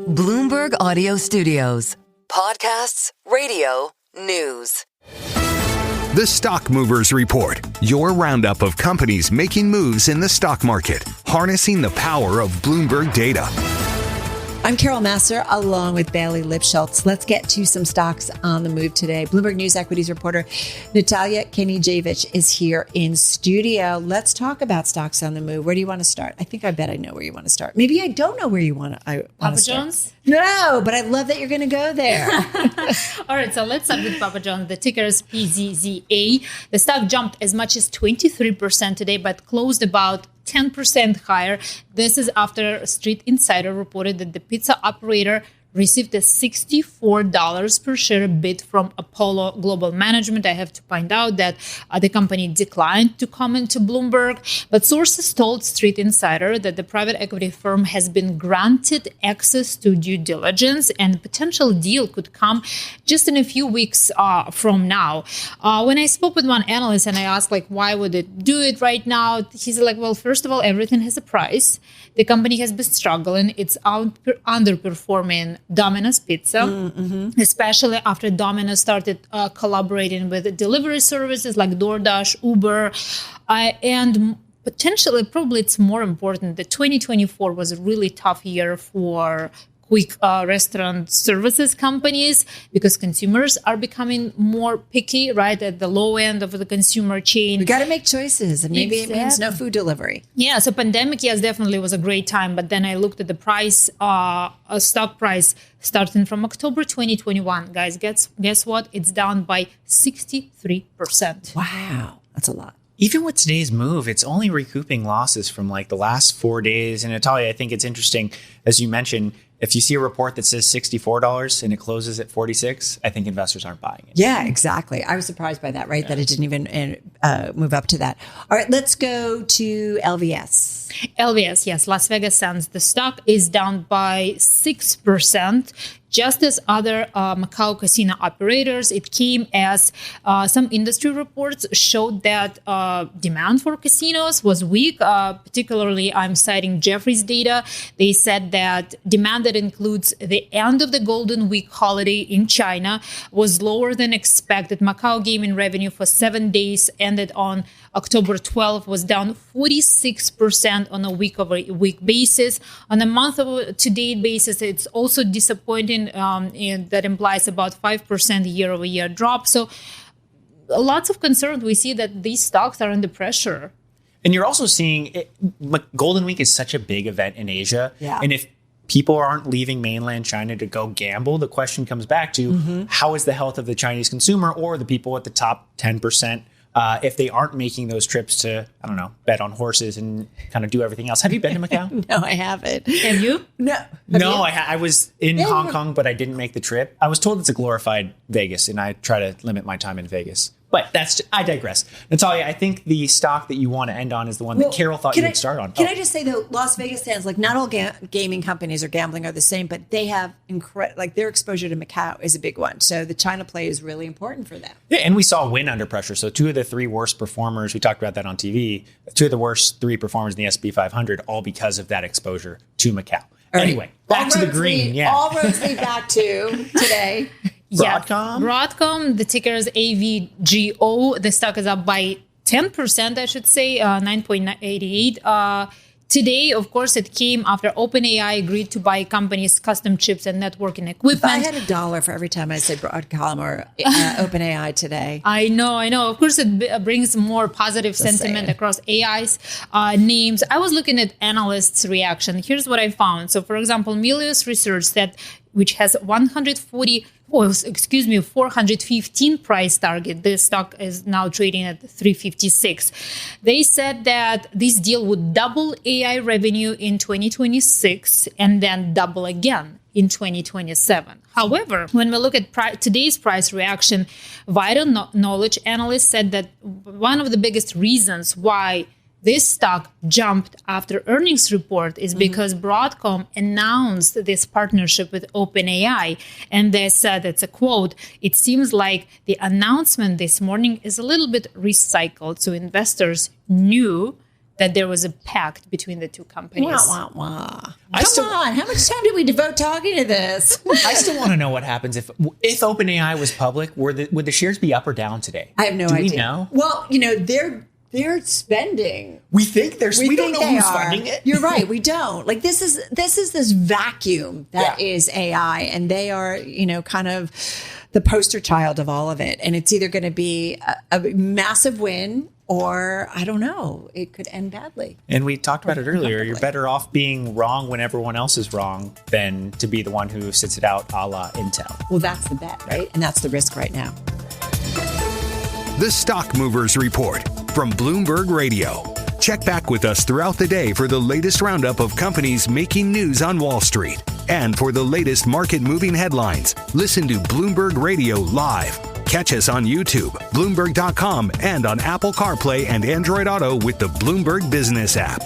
Bloomberg Audio Studios. Podcasts, radio, news. The Stock Movers Report, your roundup of companies making moves in the stock market, harnessing the power of Bloomberg data. I'm Carol Massar, along with Bailey Lipschultz. Let's get to some stocks on the move today. Bloomberg News equities reporter Natalia Kenijevic is here in studio. Let's talk about stocks on the move. Where do you want to start? I bet I know where you want to start. Maybe I don't know where you want to Papa start. John's? No, but I love that you're going to go there. All right, so let's start with Papa John's. The ticker is PZZA. The stock jumped as much as 23% today, but closed about 10% higher. This is after StreetInsider reported that the pizza operator received a $64 per share bid from Apollo Global Management. I have to point out that the company declined to comment to Bloomberg, but sources told StreetInsider that the private equity firm has been granted access to due diligence and a potential deal could come just in a few weeks from now. When I spoke with one analyst and I asked, why would it do it right now? He's like, well, first of all, everything has a price. The company has been struggling. It's underperforming Domino's Pizza, especially after Domino's started collaborating with delivery services like DoorDash, Uber, and potentially, probably it's more important that 2024 was a really tough year for quick restaurant services companies because consumers are becoming more picky, right, at the low end of the consumer chain. We got to make choices, and maybe it means no food delivery. Yeah, so pandemic, yes, definitely was a great time. But then I looked at the price, stock price starting from October 2021. Guys, guess what? It's down by 63%. Wow, that's a lot. Even with today's move, it's only recouping losses from the last 4 days. And Natalia, I think it's interesting, as you mentioned, if you see a report that says $64 and it closes at $46, I think investors aren't buying it. Yeah, exactly. I was surprised by that, right? Yeah. That it didn't even move up to that. All right, let's go to LVS. LVS, yes, Las Vegas Sands. The stock is down by 6%. Just as other Macau casino operators, it came as some industry reports showed that demand for casinos was weak. Particularly, I'm citing Jefferies data. They said that demand that includes the end of the Golden Week holiday in China was lower than expected. Macau gaming revenue for 7 days ended on October 12th was down 46% on a week-over-week basis. On a month-to-date basis, it's also disappointing. That implies about 5% year-over-year drop. So lots of concern. We see that these stocks are under pressure. And you're also seeing Golden Week is such a big event in Asia. Yeah. And if people aren't leaving mainland China to go gamble, the question comes back to how is the health of the Chinese consumer or the people at the top 10%? If they aren't making those trips to, I don't know, bet on horses and kind of do everything else. Have you been to Macau? No, I haven't. Have you? No. I was in Hong Kong, but I didn't make the trip. I was told it's a glorified Vegas, and I try to limit my time in Vegas. But I digress. Natalia, I think the stock that you want to end on is the one that Carol thought you would start on. Can I just say, though, Las Vegas Sands, not all gaming companies or gambling are the same, but they have their exposure to Macau is a big one. So the China play is really important for them. Yeah, and we saw Wynn under pressure. So 2 of the 3 worst performers, we talked about that on TV, 2 of the worst 3 performers in the S&P 500, all because of that exposure to Macau. Anyway, back to the green. All roads lead back to today. Broadcom? Yeah. Broadcom, the ticker is AVGO. The stock is up by 10%, I should say, 9.88. Today, of course, it came after OpenAI agreed to buy companies' custom chips and networking equipment. I had $1 for every time I said Broadcom or OpenAI today. I know. Of course, it brings more positive sentiment across AI's names. I was looking at analysts' reaction. Here's what I found. So, for example, Melius Research which has 415 price target. The stock is now trading at 356. They said that this deal would double AI revenue in 2026 and then double again in 2027. However, when we look at today's price reaction, Vital Knowledge analysts said that one of the biggest reasons why this stock jumped after earnings report is because Broadcom announced this partnership with OpenAI. And they said, it's a quote, "It seems like the announcement this morning is a little bit recycled. So investors knew that there was a pact between the two companies. Wah, wah, wah. Come on, how much time did we devote talking to this? I still want to know what happens if OpenAI was public. Would the shares be up or down today? I have no idea. Do we know? Well, they're spending. We think we don't know who's funding it. You're right. We don't. Like this is this vacuum that is AI, and they are, kind of the poster child of all of it. And it's either going to be a massive win, or I don't know, it could end badly. And we talked about it earlier. You're better off being wrong when everyone else is wrong than to be the one who sits it out a la Intel. Well, that's the bet, right? And that's the risk right now. The Stock Movers Report from Bloomberg Radio. Check back with us throughout the day for the latest roundup of companies making news on Wall Street. And for the latest market-moving headlines, listen to Bloomberg Radio live. Catch us on YouTube, Bloomberg.com, and on Apple CarPlay and Android Auto with the Bloomberg Business app.